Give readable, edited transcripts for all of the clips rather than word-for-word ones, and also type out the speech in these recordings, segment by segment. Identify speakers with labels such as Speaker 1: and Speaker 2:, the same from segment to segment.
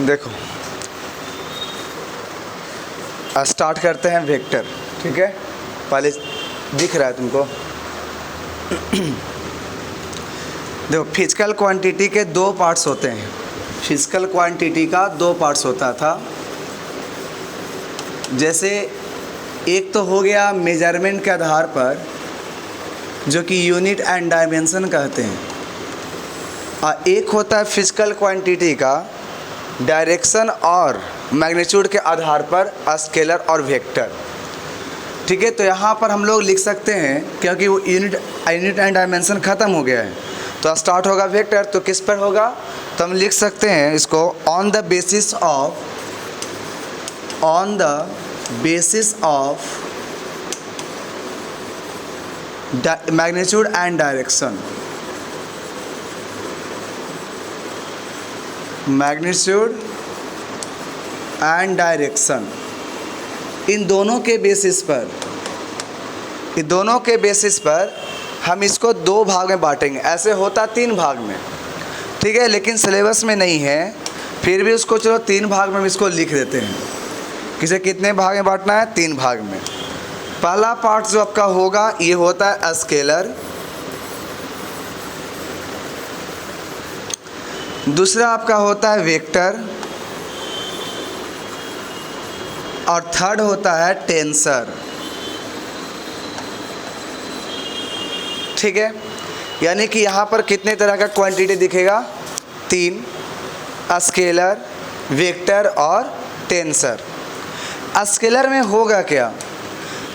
Speaker 1: देखो स्टार्ट करते हैं वेक्टर, ठीक है। पहले दिख रहा है तुमको। देखो फिजिकल क्वांटिटी के दो पार्ट्स होते हैं। फिजिकल क्वांटिटी का दो पार्ट्स होता था। जैसे एक तो हो गया मेजरमेंट के आधार पर, जो कि यूनिट एंड डायमेंशन कहते हैं, और एक होता है फिजिकल क्वांटिटी का डायरेक्शन और मैग्नीट्यूड के आधार पर स्केलर और वेक्टर, ठीक है। तो यहाँ पर हम लोग लिख सकते हैं, क्योंकि वो यूनिट एंड डायमेंशन ख़त्म हो गया है, तो स्टार्ट होगा वेक्टर। तो किस पर होगा? तो हम लिख सकते हैं इसको on the basis of magnitude and direction. Magnitude and direction, इन दोनों के बेसिस पर हम इसको दो भाग में बांटेंगे। ऐसे होता तीन भाग में, ठीक है, लेकिन सिलेबस में नहीं है, फिर भी उसको चलो तीन भाग में हम इसको लिख देते हैं। किसे कितने भाग में बांटना है? तीन भाग में। पहला पार्ट जो आपका होगा ये होता है स्केलर, दूसरा आपका होता है वेक्टर, और थर्ड होता है टेंसर, ठीक है। यानी कि यहाँ पर कितने तरह का क्वांटिटी दिखेगा? तीन, स्केलर, वेक्टर और टेंसर। स्केलर में होगा क्या?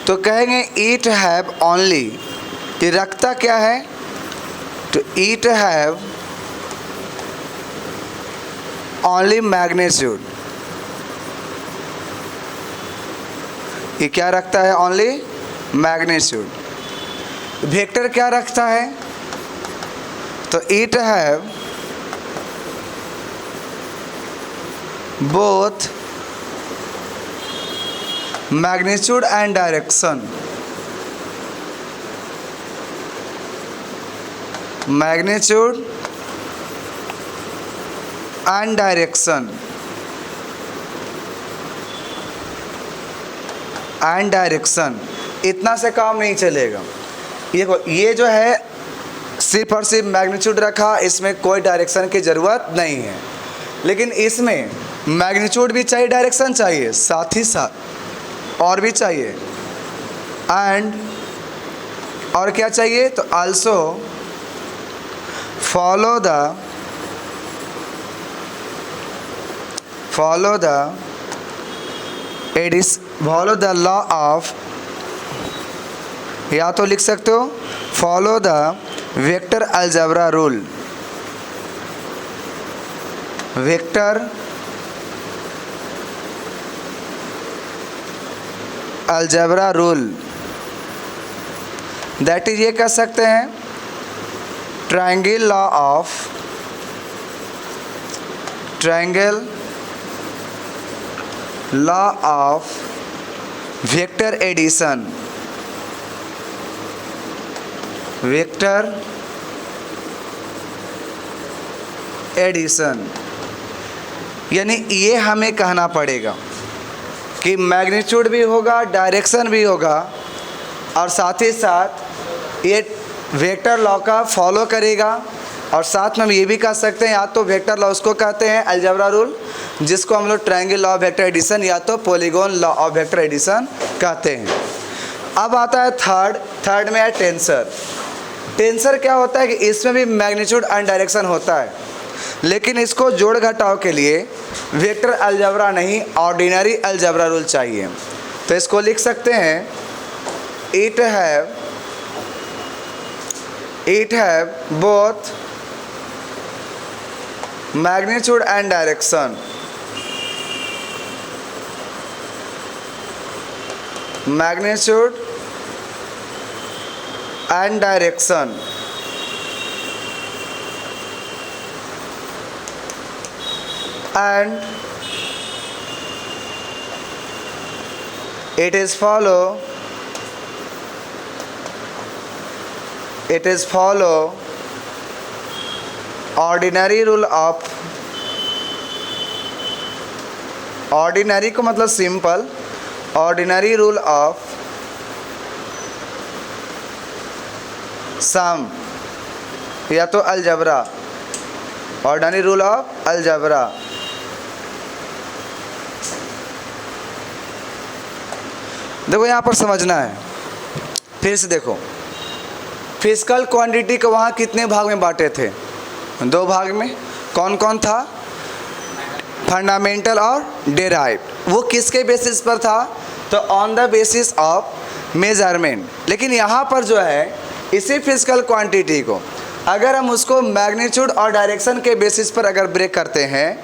Speaker 1: तो कहेंगे इट हैव ओनली, ये रखता क्या है? तो इट हैव ओनली मैग्नीट्यूड, ये क्या रखता है? Only magnitude. वेक्टर क्या रखता है? तो it have both magnitude and direction. Magnitude and direction, and direction. इतना से काम नहीं चलेगा। ये जो है सिर्फ और सिर्फ मैग्नीट्यूड रखा, इसमें कोई डायरेक्शन की ज़रूरत नहीं है। लेकिन इसमें मैग्नीट्यूड भी चाहिए, डायरेक्शन चाहिए, साथ ही साथ और भी चाहिए। एंड और क्या चाहिए? तो also follow the law of, या तो लिख सकते हो follow the vector algebra rule. Vector algebra rule, that is, ये कह सकते हैं triangle law of vector addition. Vector addition, यानी ये हमें कहना पड़ेगा कि मैग्नीट्यूड भी होगा, डायरेक्शन भी होगा, और साथ ही साथ ये वेक्टर लॉ का फॉलो करेगा। और साथ में हम ये भी कह सकते हैं, या तो वेक्टर लॉ उसको कहते हैं अलजेब्रा रूल, जिसको हम लोग triangle law of vector addition या तो polygon law of vector addition कहते हैं। अब आता है थर्ड में है टेंसर। टेंसर क्या होता है कि इसमें भी मैग्नीट्यूड एंड डायरेक्शन होता है, लेकिन इसको जोड़ घटाव के लिए वेक्टर अलजेब्रा नहीं, ऑर्डिनरी अलजेब्रा रूल चाहिए। तो इसको लिख सकते हैं it have both magnitude and direction. Magnitude and direction, and it is follow ordinary rule of ordinary को मतलब simple, ordinary rule of some या तो algebra, ordinary rule of algebra. देखो यहाँ पर समझना है, फिर से देखो, फिजिकल क्वांटिटी को वहाँ कितने भाग में बांटे थे? 2 भाग में। कौन कौन था? फंडामेंटल और डेराइव्ड। वो किसके बेसिस पर था? तो on the basis of measurement. लेकिन यहाँ पर जो है इसी फिजिकल क्वांटिटी को अगर हम उसको मैग्नीट्यूड और डायरेक्शन के बेसिस पर अगर ब्रेक करते हैं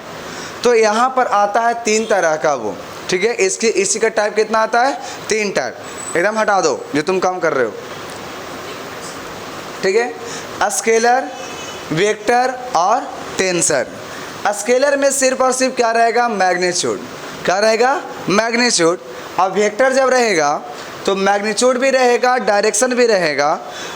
Speaker 1: तो यहाँ पर आता है 3 तरह का वो, ठीक है। इसी का टाइप कितना आता है? 3 टाइप। एकदम हटा दो जो तुम काम कर रहे हो, ठीक है। स्केलर, वेक्टर और टेंसर। स्केलर में सिर्फ और सिर्फ क्या रहेगा? मैग्नीट्यूड। क्या रहेगा? मैग्नीट्यूड। अब वेक्टर जब रहेगा तो मैग्नीट्यूड भी रहेगा, डायरेक्शन भी रहेगा,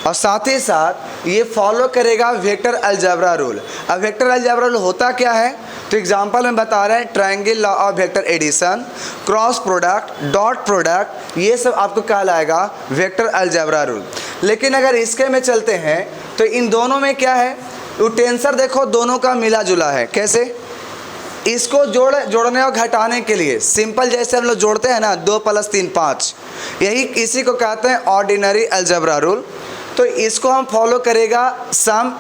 Speaker 1: और साथ ही साथ ये फॉलो करेगा वेक्टर अलजेब्रा रूल। अब वेक्टर अलजेब्रा रूल होता क्या है? तो एग्जांपल में बता रहे हैं, triangle law of vector addition, cross product, dot product, ये सब आपको कहलाएगा वेक्टर अलजेब्रा रूल। लेकिन अगर इसके में चलते हैं तो इन दोनों में क्या है? तो टेंसर देखो दोनों का मिला जुला है। कैसे? इसको जोड़ने और घटाने के लिए सिंपल जैसे हम लोग जोड़ते हैं ना, 2 + 3 5, यही इसी को कहते हैं ऑर्डिनरी अलजेब्रा रूल। तो इसको हम फॉलो करेगा सम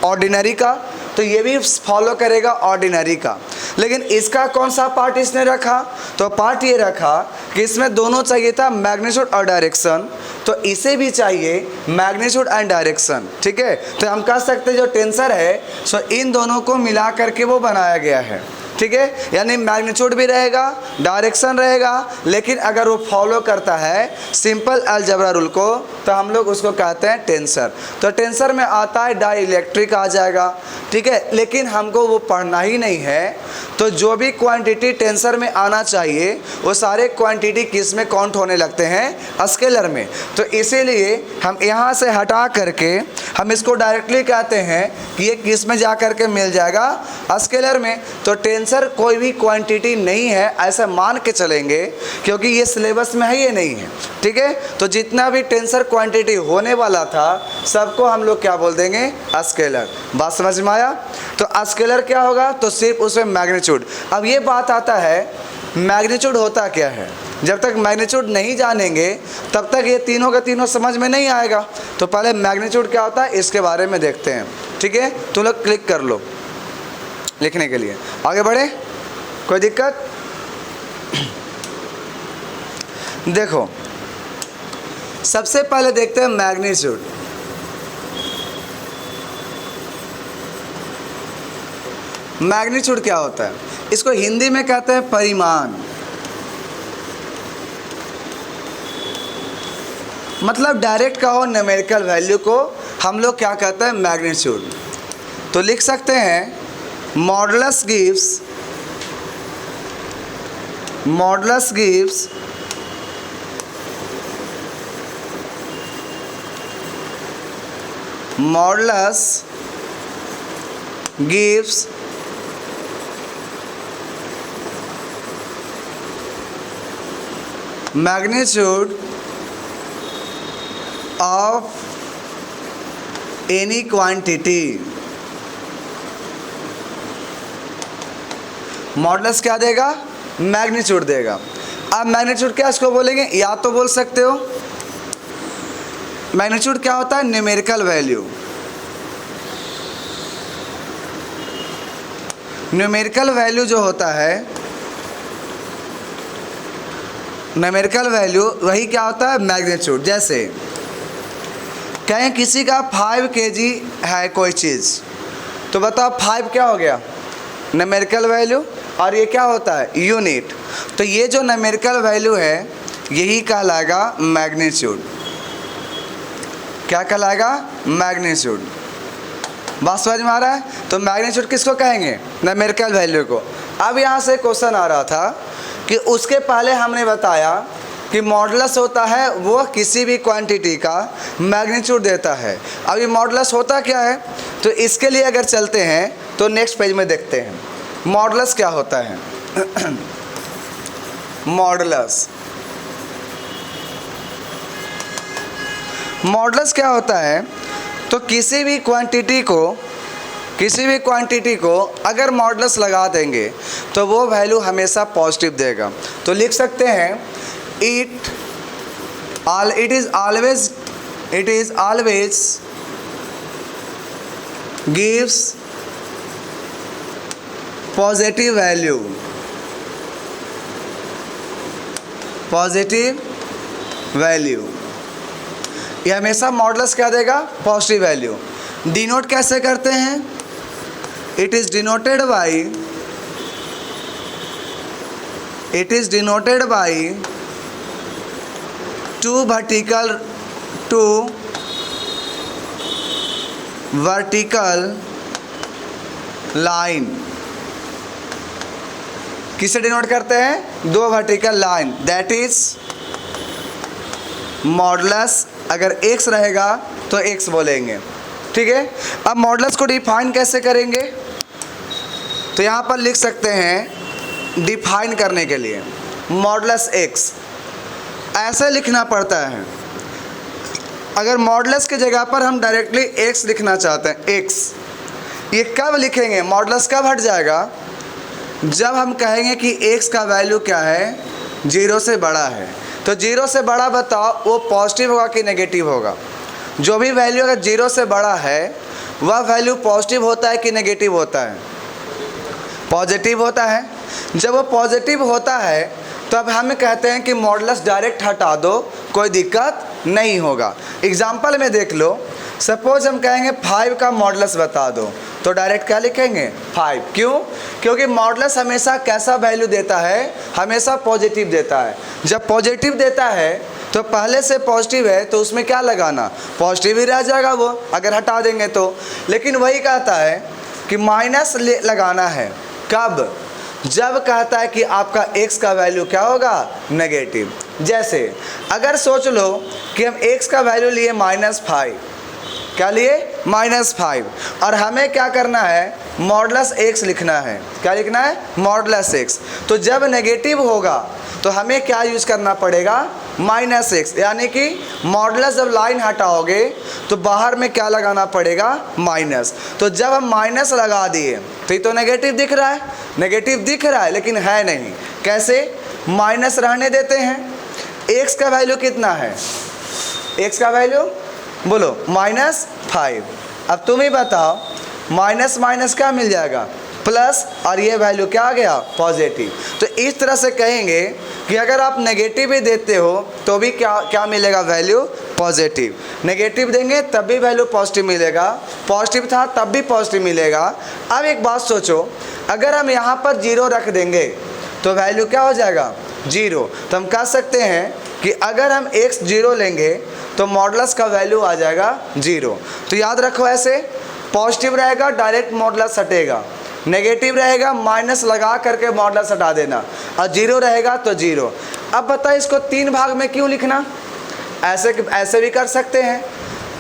Speaker 1: ऑर्डिनरी का, तो ये भी फॉलो करेगा ऑर्डिनरी का। लेकिन इसका कौन सा पार्ट इसने रखा? तो पार्ट ये रखा कि इसमें दोनों चाहिए था, मैग्नीट्यूड और डायरेक्शन, तो इसे भी चाहिए मैग्नीट्यूड एंड डायरेक्शन, ठीक है। तो हम कह सकते हैं जो टेंसर है सो इन दोनों को मिला करके वो बनाया गया है, ठीक है। यानी मैग्नीट्यूड भी रहेगा, डायरेक्शन रहेगा, लेकिन अगर वो फॉलो करता है सिंपल अलजेब्रा रूल को तो हम लोग उसको कहते हैं टेंसर। तो टेंसर में आता है डाइलेक्ट्रिक आ जाएगा, ठीक है। लेकिन हमको वो पढ़ना ही नहीं है, तो जो भी क्वांटिटी टेंसर में आना चाहिए वो सारे क्वांटिटी किस में काउंट होने लगते हैं? स्केलर में। तो इसीलिए हम यहाँ से हटा करके हम इसको डायरेक्टली कहते हैं कि ये किस में जा करके मिल जाएगा? स्केलर में। तो टेंसर कोई भी क्वांटिटी नहीं है ऐसा मान के चलेंगे, क्योंकि ये सिलेबस में है, ये नहीं है, ठीक है। तो जितना भी टेंसर क्वांटिटी होने वाला था सबको हम लोग क्या बोल देंगे? स्केलर। बात समझ में आया? तो स्केलर क्या होगा? तो सिर्फ उसमें मैग्नीट्यूड। अब ये बात आता है मैग्नीट्यूड होता क्या है? जब तक मैग्नीट्यूड नहीं जानेंगे तब तक ये तीनों का तीनों समझ में नहीं आएगा। तो पहले मैग्नीट्यूड क्या होता है इसके बारे में देखते हैं, ठीक है। तुम लोग क्लिक कर लो लिखने के लिए, आगे बढ़े, कोई दिक्कत? देखो सबसे पहले देखते हैं मैग्नीट्यूड। मैग्नीट्यूड क्या होता है? इसको हिंदी में कहते हैं परिमाण। मतलब डायरेक्ट कहो न्यूमेरिकल वैल्यू को हम लोग क्या कहते हैं? मैग्नीट्यूड। तो लिख सकते हैं modulus gives magnitude of any quantity। Modulus क्या देगा? मैग्नीट्यूड देगा। अब मैग्नीट्यूड क्या इसको बोलेंगे? या तो बोल सकते हो मैग्नीट्यूड क्या होता है? Numerical value. न्यूमेरिकल वैल्यू जो होता है, न्यूमेरिकल वैल्यू वही क्या होता है? मैग्नीट्यूड। जैसे कहें किसी का 5 kg है कोई चीज़, तो बताओ 5 क्या हो गया? न्यूमेरिकल वैल्यू, और ये क्या होता है? यूनिट। तो ये जो न्यूमेरिकल वैल्यू है यही कहलाएगा मैग्नीट्यूड। क्या कहलाएगा? मैग्नीट्यूड। बात समझ में आ रहा है? तो मैग्नीट्यूड किसको कहेंगे? न्यूमेरिकल वैल्यू को। अब यहाँ से क्वेश्चन आ रहा था कि उसके पहले हमने बताया कि मॉडुलस होता है वो किसी भी क्वांटिटी का मैग्नीट्यूड देता है। अब ये मॉडुलस होता क्या है? तो इसके लिए अगर चलते हैं तो नेक्स्ट पेज में देखते हैं मॉडुलस क्या होता है। मॉडुलस। मॉडुलस क्या होता है? तो किसी भी क्वांटिटी को अगर मॉडुलस लगा देंगे तो वो वैल्यू हमेशा पॉजिटिव देगा। तो लिख सकते हैं it is always gives positive value. ये हमेशा मॉडुलस क्या देगा? Positive value. डिनोट कैसे करते हैं? It is denoted by two vertical line. किसे डिनोट करते हैं? 2 vertical line, that is modulus. अगर x रहेगा तो x बोलेंगे, ठीक है। अब मॉडुलस को डिफाइन कैसे करेंगे? तो यहाँ पर लिख सकते हैं डिफाइन करने के लिए मॉडुलस x ऐसे लिखना पड़ता है। अगर मॉडुलस की जगह पर हम डायरेक्टली x लिखना चाहते हैं, x, ये कब लिखेंगे? मॉडुलस कब हट जाएगा? जब हम कहेंगे कि x का वैल्यू क्या है? 0 से बड़ा है। तो 0 से बड़ा बताओ, वो पॉजिटिव होगा कि नेगेटिव होगा? जो भी वैल्यू अगर 0 से बड़ा है वह वैल्यू पॉजिटिव होता है कि नेगेटिव होता है? पॉजिटिव होता है। जब वो पॉजिटिव होता है तो अब हम कहते हैं कि मॉडुलस डायरेक्ट हटा दो, कोई दिक्कत नहीं होगा। एग्जाम्पल में देख लो, सपोज हम कहेंगे 5 का मॉडुलस बता दो, तो डायरेक्ट क्या लिखेंगे? 5। क्यों? क्योंकि मॉडुलस हमेशा कैसा वैल्यू देता है? हमेशा पॉजिटिव देता है। जब पॉजिटिव देता है तो पहले से पॉजिटिव है तो उसमें क्या लगाना? पॉजिटिव ही रह जाएगा वो, अगर हटा देंगे तो। लेकिन वही कहता है कि माइनस लगाना है। कब? जब कहता है कि आपका x का वैल्यू क्या होगा? नेगेटिव। जैसे अगर सोच लो कि हम x का वैल्यू लिए -5, क्या लिए? -5, और हमें क्या करना है? मॉडुलस x लिखना है। क्या लिखना है? Modulus x। तो जब नेगेटिव होगा तो हमें क्या यूज़ करना पड़ेगा? -x, यानी कि मॉडुलस जब लाइन हटाओगे तो बाहर में क्या लगाना पड़ेगा? माइनस। तो जब हम माइनस लगा दिए तो ये तो नेगेटिव दिख रहा है, लेकिन है नहीं। कैसे? माइनस रहने देते हैं। x का वैल्यू कितना है? x का वैल्यू बोलो, -5। अब तुम ही बताओ, माइनस माइनस क्या मिल जाएगा? प्लस, और ये वैल्यू क्या आ गया? पॉजिटिव। तो इस तरह से कहेंगे कि अगर आप नेगेटिव भी देते हो तो भी क्या मिलेगा? Value positive. नेगेटिव देंगे तब भी वैल्यू पॉजिटिव मिलेगा, पॉजिटिव था तब भी पॉजिटिव मिलेगा। अब एक बात सोचो, अगर हम यहाँ पर 0 रख देंगे तो वैल्यू क्या हो जाएगा? 0। तो हम कह सकते हैं कि अगर हम x 0 लेंगे तो मॉडुलस का वैल्यू आ जाएगा 0। तो याद रखो, ऐसे पॉजिटिव रहेगा डायरेक्ट मॉडुलस हटेगा, नेगेटिव रहेगा माइनस लगा करके मॉडुलस हटा देना, और 0 रहेगा तो 0। अब बताइए इसको 3 भाग में क्यों लिखना? ऐसे भी कर सकते हैं।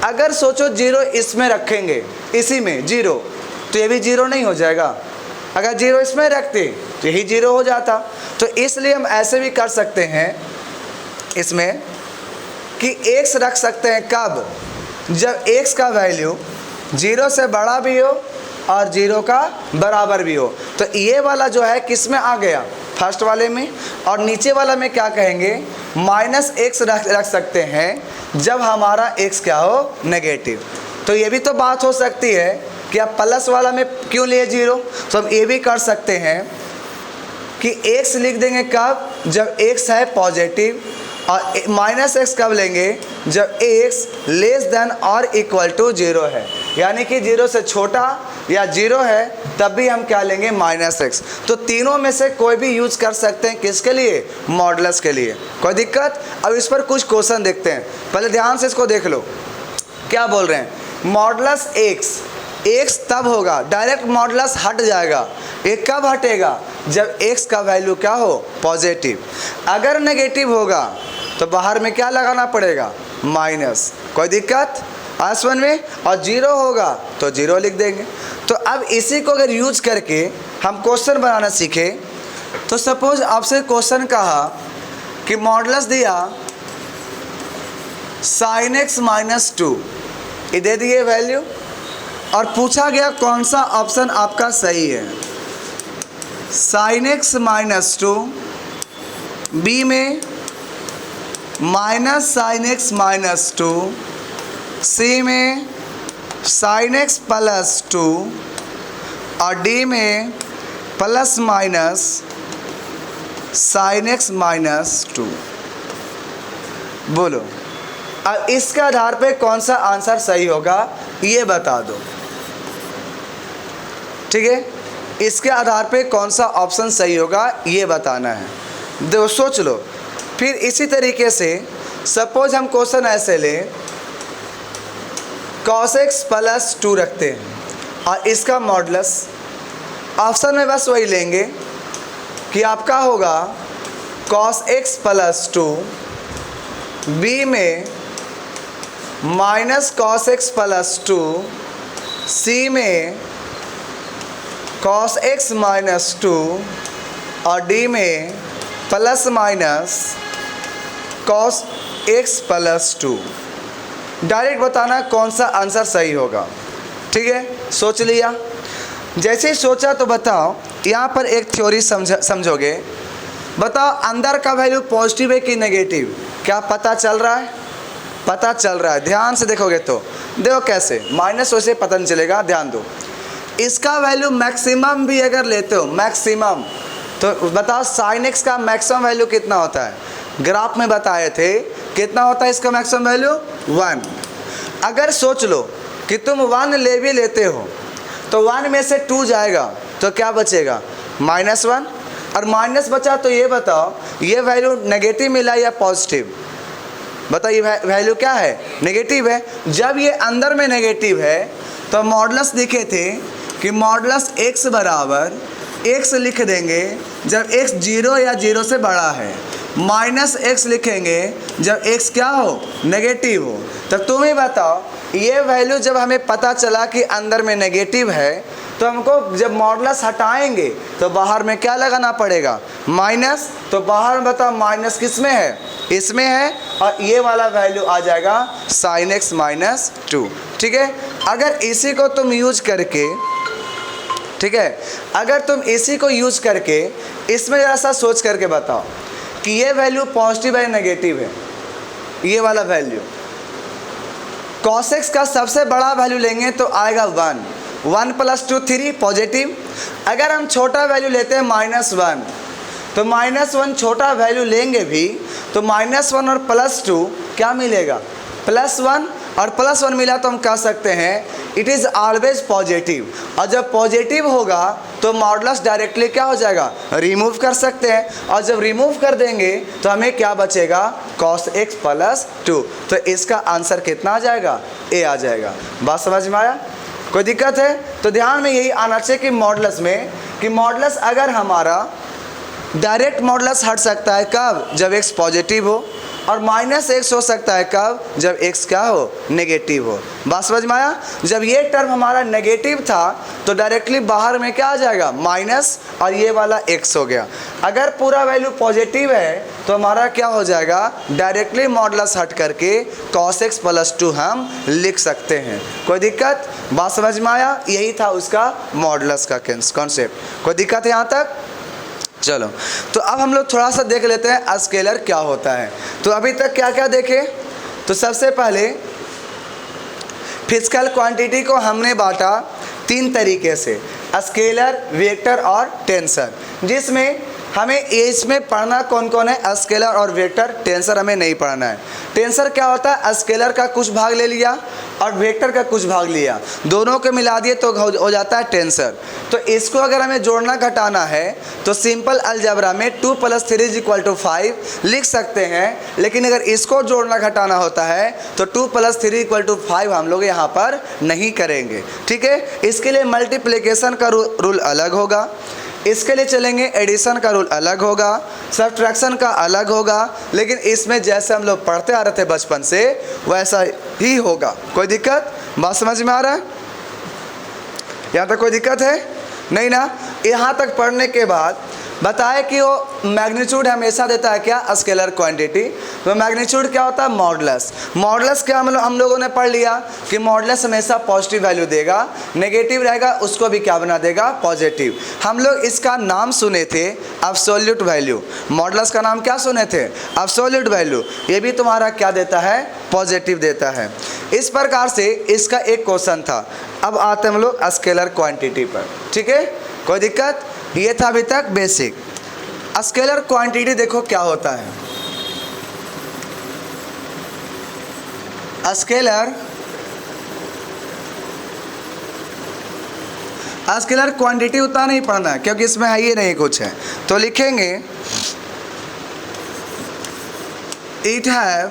Speaker 1: अगर सोचो 0 इसमें रखेंगे, इसी में 0, तो ये भी 0 नहीं हो जाएगा? अगर 0 इसमें रखते तो यही 0 हो जाता। तो इसलिए हम ऐसे भी कर सकते हैं इसमें कि x रख सकते हैं। कब? जब x का वैल्यू 0 से बड़ा भी हो और 0 का बराबर भी हो। तो ये वाला जो है किस में आ गया? फर्स्ट वाले में। और नीचे वाला में क्या कहेंगे? -x रख सकते हैं जब हमारा x क्या हो? नेगेटिव। तो ये भी तो बात हो सकती है कि आप प्लस वाला में क्यों लिए 0? तो हम ये भी कर सकते हैं कि x लिख देंगे कब? जब x है पॉजिटिव, और -x कब लेंगे? जब x लेस देन और इक्वल टू 0 है, यानी कि 0 से छोटा या 0 है तब भी हम क्या लेंगे? -x। तो तीनों में से कोई भी यूज़ कर सकते हैं। किसके लिए? मॉडुलस के लिए। कोई दिक्कत? अब इस पर कुछ क्वेश्चन देखते हैं, पहले ध्यान से इसको देख लो क्या बोल रहे हैं। मॉडुलस x तब होगा, डायरेक्ट मॉडुलस हट जाएगा। ये कब हटेगा? जब x का वैल्यू क्या हो? पॉजिटिव। अगर नेगेटिव होगा तो बाहर में क्या लगाना पड़ेगा? माइनस। कोई दिक्कत? आसवन में। और 0 होगा तो 0 लिख देंगे। तो अब इसी को अगर यूज करके हम क्वेश्चन बनाना सीखें तो सपोज आपसे क्वेश्चन कहा कि मॉडुलस दिया sin x माइनस 2, ये दे दिए वैल्यू, और पूछा गया कौन सा ऑप्शन आपका सही है। sin x माइनस 2, बी में माइनस sin x माइनस 2, सी में sin x प्लस 2 और डी में plus minus sin x minus 2। बोलो अब इसके आधार पे कौन सा आंसर सही होगा ये बता दो। ठीक है, इसके आधार पे कौन सा ऑप्शन सही होगा ये बताना है। दो सोच लो। फिर इसी तरीके से सपोज हम क्वेश्चन ऐसे लें, cos x प्लस 2 रखते हैं और इसका मॉडुलस ऑप्शन में बस वही लेंगे कि आपका होगा cos x प्लस 2, बी में माइनस cos x प्लस 2, सी में cos x माइनस 2 और डी में plus minus cos x plus 2। Direct बताना कौन सा आंसर सही होगा। ठीक है, सोच लिया। जैसे ही सोचा तो बताओ, यहाँ पर एक थ्योरी समझोगे। बताओ अंदर का वैल्यू पॉजिटिव है कि नेगेटिव, क्या पता चल रहा है? पता चल रहा है। ध्यान से देखोगे तो देखो कैसे, माइनस वैसे पता नहीं चलेगा। ध्यान दो, इसका वैल्यू मैक्सिमम भी अगर लेते हो, मैक्सिमम, तो बताओ sin x का मैक्सिमम वैल्यू कितना होता है? ग्राफ में बताए थे कितना होता है इसका मैक्सिमम वैल्यू 1। अगर सोच लो कि तुम 1 ले भी लेते हो तो 1 में से 2 जाएगा तो क्या बचेगा? -1। और माइनस बचा तो ये बताओ ये वैल्यू नेगेटिव मिला या पॉजिटिव? बताओ ये वैल्यू क्या है? नेगेटिव है। जब ये अंदर में नेगेटिव है तो मॉडुलस लिखे थे कि मॉडुलस x बराबर x लिख देंगे जब x 0 या 0 से बड़ा है, माइनस x लिखेंगे जब x क्या हो? नेगेटिव हो। तब तुम ही बताओ ये वैल्यू जब हमें पता चला कि अंदर में नेगेटिव है तो हमको जब मॉडुलस हटाएंगे तो बाहर में क्या लगाना पड़ेगा? माइनस। तो बाहर में बताओ माइनस किस में है? इसमें है, और ये वाला वैल्यू आ जाएगा sin x माइनस 2। ठीक है, अगर इसी को तुम यूज करके, ठीक है, अगर तुम इसी को यूज करके इसमें ज़रा सा सोच करके बताओ कि ये वैल्यू पॉजिटिव है नेगेटिव है। ये वाला वैल्यू cos x का सबसे बड़ा वैल्यू लेंगे तो आएगा 1 प्लस 2 3 पॉजिटिव। अगर हम छोटा वैल्यू लेते हैं -1 तो -1 छोटा वैल्यू लेंगे भी तो -1 और +2 क्या मिलेगा? +1। और +1 मिला तो हम कह सकते हैं इट इज़ ऑलवेज पॉजिटिव। और जब पॉजिटिव होगा तो मॉडुलस डायरेक्टली क्या हो जाएगा? रिमूव कर सकते हैं। और जब रिमूव कर देंगे तो हमें क्या बचेगा? cos x plus 2। तो इसका आंसर कितना आ जाएगा? ए आ जाएगा। बात समझ में आया? कोई दिक्कत है? तो ध्यान में यही आना चाहिए कि मॉडुलस में, कि मॉडुलस अगर हमारा डायरेक्ट मॉडुलस हट सकता है कब? जब x पॉजिटिव हो, और -x हो सकता है कब? जब x क्या हो? नेगेटिव हो। बात समझ में आया? जब ये टर्म हमारा नेगेटिव था तो डायरेक्टली बाहर में क्या आ जाएगा? माइनस, और ये वाला x हो गया। अगर पूरा वैल्यू पॉजिटिव है तो हमारा क्या हो जाएगा? डायरेक्टली मॉडुलस हट करके cos x प्लस 2 हम लिख सकते हैं। कोई दिक्कत? बात समझ में आया? यही था उसका मॉडुलस का कॉन्सेप्ट। कोई दिक्कत है यहाँ तक? चलो, तो अब हम लोग थोड़ा सा देख लेते हैं स्केलर क्या होता है। तो अभी तक क्या क्या देखे? तो सबसे पहले फिजिकल क्वांटिटी को हमने बांटा 3 तरीके से, स्केलर, वेक्टर और टेंसर, जिसमें हमें इसमें पढ़ना कौन कौन है? स्केलर और वेक्टर। टेंसर हमें नहीं पढ़ना है। टेंसर क्या होता है? स्केलर का कुछ भाग ले लिया और वेक्टर का कुछ भाग लिया, दोनों को मिला दिए तो हो जाता है टेंसर। तो इसको अगर हमें जोड़ना घटाना है तो सिंपल अलजेब्रा में 2 + 3 = 5 लिख सकते हैं। लेकिन अगर इसको जोड़ना घटाना होता है तो 2 + 3 = 5 हम लोग यहाँ पर नहीं करेंगे। ठीक है, इसके लिए मल्टीप्लिकेशन का रूल अलग होगा, इसके लिए चलेंगे एडिशन का रूल अलग होगा, सब्ट्रैक्शन का अलग होगा। लेकिन इसमें जैसे हम लोग पढ़ते आ रहे थे बचपन से वैसा ही होगा। कोई दिक्कत? बात समझ में आ रहा है? यहाँ तक कोई दिक्कत है? नहीं ना? यहाँ तक पढ़ने के बाद बताए कि वो मैग्नीट्यूड हमेशा देता है क्या, स्केलर क्वांटिटी। तो मैग्नीट्यूड क्या होता है, मॉडुलस। मॉडुलस क्या हम लोगों ने पढ़ लिया कि मॉडुलस हमेशा पॉजिटिव वैल्यू देगा, नेगेटिव रहेगा उसको भी क्या बना देगा, पॉजिटिव। हम लोग इसका नाम सुने थे एब्सोल्यूट वैल्यू, मॉडुलस का नाम क्या सुने थे, एब्सोल्यूट वैल्यू। ये भी तुम्हारा क्या देता है, पॉजिटिव देता है। इस प्रकार से इसका एक क्वेश्चन था। अब आते हैं हम लोग स्केलर क्वांटिटी पर, ठीक है, कोई दिक्कत। ये था अभी तक बेसिक। स्केलर क्वांटिटी देखो क्या होता है। स्केलर क्वांटिटी उतना नहीं पढ़ना है क्योंकि इसमें है ही नहीं कुछ है, तो लिखेंगे it have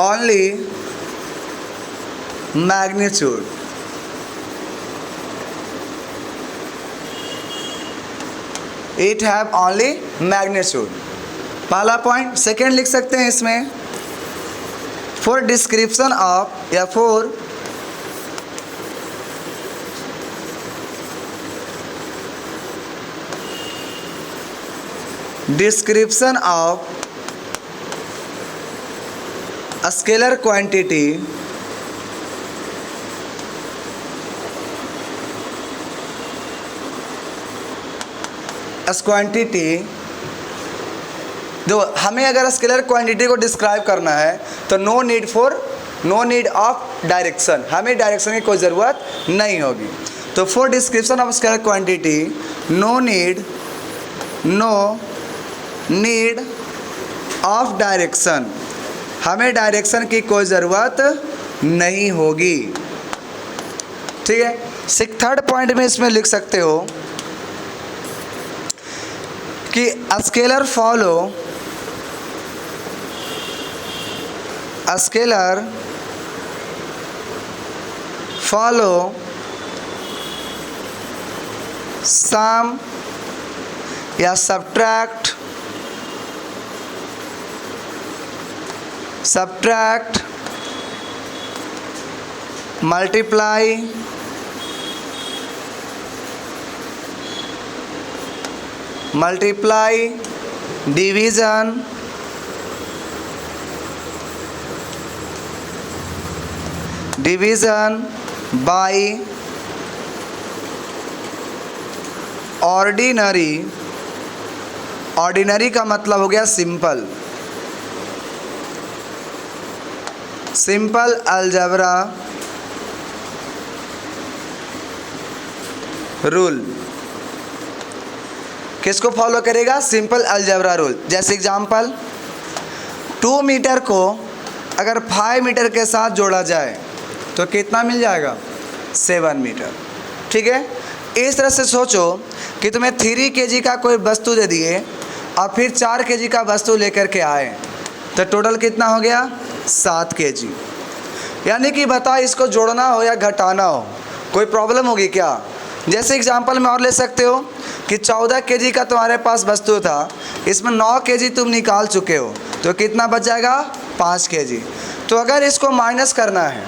Speaker 1: only magnitude. It have only magnitude, पहला पॉइंट। सेकेंड लिख सकते हैं इसमें, फॉर डिस्क्रिप्शन ऑफ या for description of scalar quantity quantity जो हमें अगर स्केलर क्वांटिटी को डिस्क्राइब करना है तो नो नीड ऑफ डायरेक्शन, हमें डायरेक्शन की कोई ज़रूरत नहीं होगी। तो for description of scalar quantity no need of direction, हमें डायरेक्शन की कोई ज़रूरत नहीं होगी, ठीक है। थर्ड पॉइंट में इसमें लिख सकते हो कि स्केलर फॉलो सम या subtract multiply division by ordinary का मतलब हो गया सिंपल अलजेब्रा रूल। किसको फॉलो करेगा, सिंपल अलजेब्रा रूल। जैसे एग्जांपल 2 मीटर को अगर 5 मीटर के साथ जोड़ा जाए तो कितना मिल जाएगा, 7 मीटर, ठीक है। इस तरह से सोचो कि तुम्हें 3 kg का कोई वस्तु दे दिए और फिर 4 kg का वस्तु लेकर के आए तो टोटल कितना हो गया, 7 kg। यानी कि बताओ इसको जोड़ना हो या घटाना हो कोई प्रॉब्लम होगी क्या। जैसे एग्जांपल में और ले सकते हो कि 14 kg का तुम्हारे पास वस्तु था, इसमें 9 kg तुम निकाल चुके हो तो कितना बच जाएगा, 5 kg। तो अगर इसको माइनस करना है,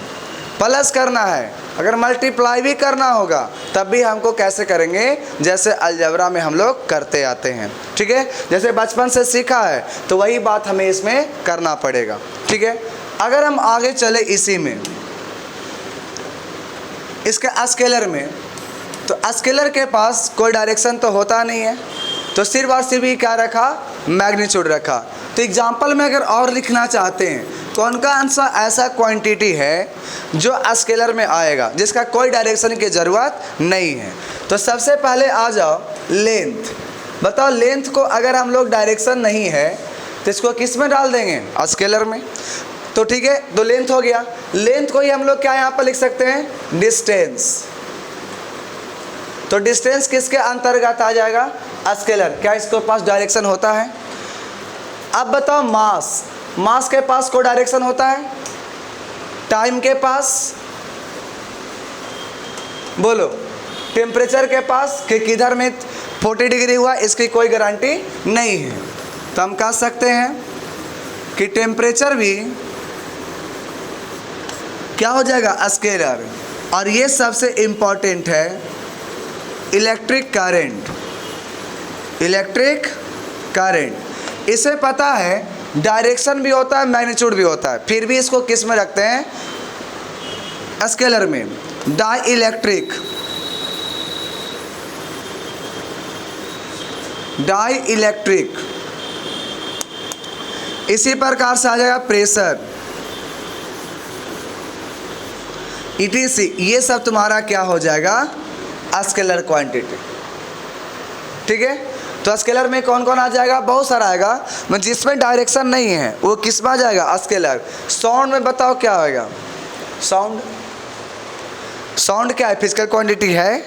Speaker 1: प्लस करना है, अगर मल्टीप्लाई भी करना होगा तब भी हमको कैसे करेंगे, जैसे अलजेब्रा में हम लोग करते आते हैं, ठीक है। जैसे बचपन से सीखा है तो वही बात हमें इसमें करना पड़ेगा, ठीक है। अगर हम आगे चले इसी में इसके स्केलर में, तो स्केलर के पास कोई डायरेक्शन तो होता नहीं है, तो सिर्फ और सिर्फ ही क्या रखा, मैग्नीट्यूड रखा। तो एग्जाम्पल में अगर और लिखना चाहते हैं तो उनका आंसर ऐसा क्वांटिटी है जो स्केलर में आएगा जिसका कोई डायरेक्शन की ज़रूरत नहीं है। तो सबसे पहले आ जाओ लेंथ। बताओ लेंथ को अगर हम लोग डायरेक्शन नहीं है तो इसको किस में डाल देंगे, स्केलर में। तो ठीक है, तो लेंथ हो गया। लेंथ को ही हम लोग क्या यहाँ पर लिख सकते हैं, डिस्टेंस। तो डिस्टेंस किसके अंतर्गत आ जाएगा, स्केलर। क्या इसके पास डायरेक्शन होता है। अब बताओ मास के पास कोई डायरेक्शन होता है, टाइम के पास, बोलो, टेम्परेचर के पास कि किधर में 40 डिग्री हुआ इसकी कोई गारंटी नहीं है। तो हम कह सकते हैं कि टेम्परेचर भी क्या हो जाएगा, स्केलर। और ये सबसे इम्पॉर्टेंट है, इलेक्ट्रिक करंट, इलेक्ट्रिक करंट। इसे पता है डायरेक्शन भी होता है, मैग्नीट्यूड भी होता है, फिर भी इसको किस में रखते हैं? स्केलर में। Dielectric, dielectric. इसी प्रकार से आ जाएगा प्रेशर, ETC। ये सब तुम्हारा क्या हो जाएगा? Scalar quantity. ठीक है, तो स्केलर में कौन कौन आ जाएगा? बहुत सारा आएगा, जिसमें डायरेक्शन नहीं है वो किस में आ जाएगा? स्केलर। साउंड में बताओ क्या होगा? साउंड, साउंड क्या है? फिजिकल क्वांटिटी है,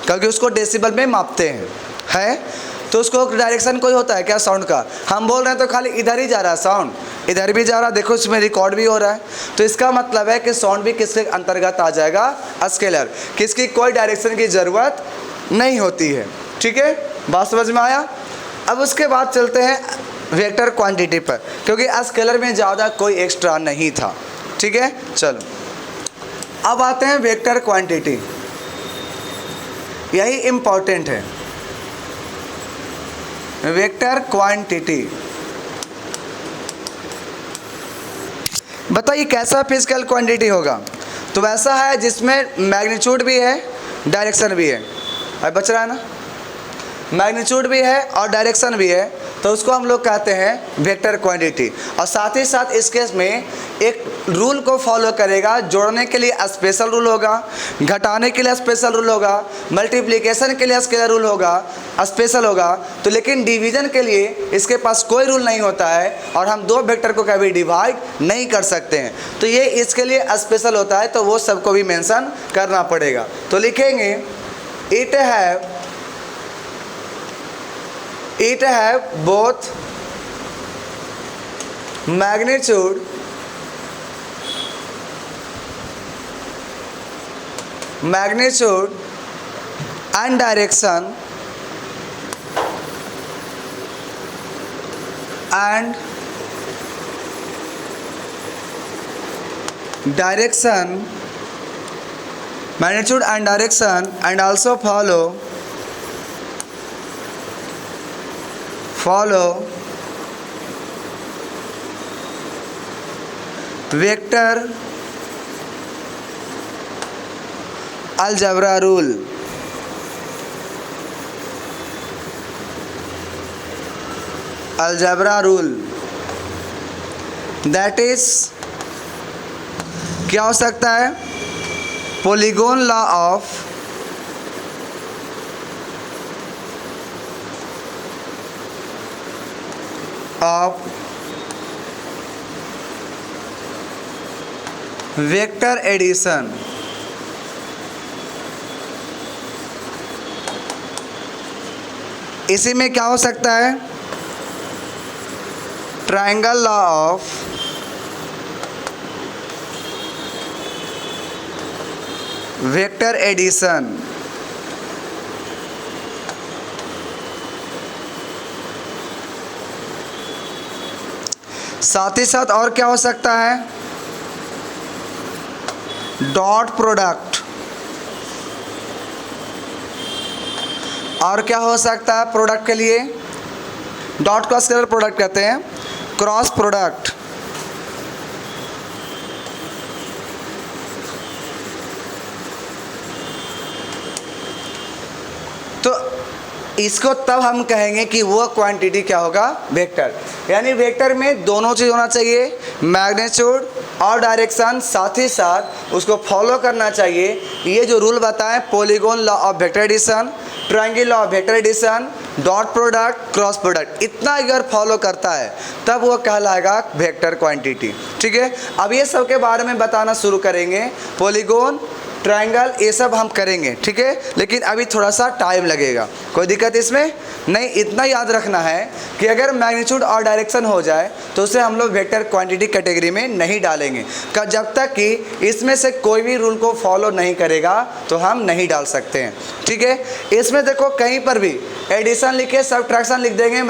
Speaker 1: क्योंकि उसको डेसिबल में मापते हैं, है तो उसको डायरेक्शन कोई होता है क्या साउंड का? हम बोल रहे हैं तो खाली इधर ही जा रहा है साउंड, इधर भी जा रहा है, देखो इसमें रिकॉर्ड भी हो रहा है, तो इसका मतलब है कि साउंड भी किसके अंतर्गत आ जाएगा? स्केलर। किसकी कोई डायरेक्शन की ज़रूरत नहीं होती है। ठीक है, बात समझ में आया? अब उसके बाद चलते हैं वेक्टर क्वांटिटी पर, क्योंकि स्केलर में ज़्यादा कोई एक्स्ट्रा नहीं था। ठीक है, चलो अब आते हैं वेक्टर क्वांटिटी, यही इम्पॉर्टेंट है। वेक्टर क्वांटिटी बताइए कैसा फिजिकल क्वांटिटी होगा? तो वैसा है जिसमें मैग्नीट्यूड भी है, डायरेक्शन भी है। अब बच रहा है ना, मैग्नीट्यूड भी है और डायरेक्शन भी है, तो उसको हम लोग कहते हैं वेक्टर क्वांटिटी। और साथ ही साथ इस केस में एक रूल को फॉलो करेगा, जोड़ने के लिए स्पेशल रूल होगा, घटाने के लिए स्पेशल रूल होगा, मल्टीप्लिकेशन के लिए स्केलर रूल होगा, स्पेशल होगा। तो लेकिन डिवीजन के लिए इसके पास कोई रूल नहीं होता है, और हम दो वेक्टर को कभी डिवाइड नहीं कर सकते हैं, तो ये इसके लिए स्पेशल होता है, तो वो सबको भी मेंशन करना पड़ेगा। तो लिखेंगे it have both magnitude and direction and magnitude and direction, and also follow vector algebra rule. Algebra rule that is क्या हो सकता है? Polygon law of vector addition. इसी में क्या हो सकता है? Triangle law of vector addition. साथ ही साथ और क्या हो सकता है? Dot product. और क्या हो सकता है प्रोडक्ट के लिए? डॉट को स्केलर प्रोडक्ट कहते हैं, क्रॉस प्रोडक्ट। तो इसको तब हम कहेंगे कि वो क्वांटिटी क्या होगा? वेक्टर। यानी वेक्टर में दोनों चीज़ होना चाहिए, मैग्नीट्यूड और डायरेक्शन, साथ ही साथ उसको फॉलो करना चाहिए ये जो रूल बताएं, polygon law of vector addition, triangle law of vector addition, dot product, cross product, इतना अगर फॉलो करता है तब वो कहलाएगा वेक्टर क्वांटिटी। ठीक है, अब ये सब के बारे में बताना शुरू करेंगे, पॉलीगॉन, ट्रायंगल, ये सब हम करेंगे। ठीक है, लेकिन अभी थोड़ा सा टाइम लगेगा, कोई दिक्कत इसमें नहीं। इतना याद रखना है कि अगर मैग्नीट्यूड और डायरेक्शन हो जाए तो उसे हम लोग वेक्टर क्वांटिटी कैटेगरी में नहीं डालेंगे, जब तक कि इसमें से कोई भी रूल को फॉलो नहीं करेगा तो हम नहीं डाल सकते हैं। ठीक है, इसमें देखो कहीं पर भी एडिशन लिखे, सब्ट्रैक्शन लिख देंगे,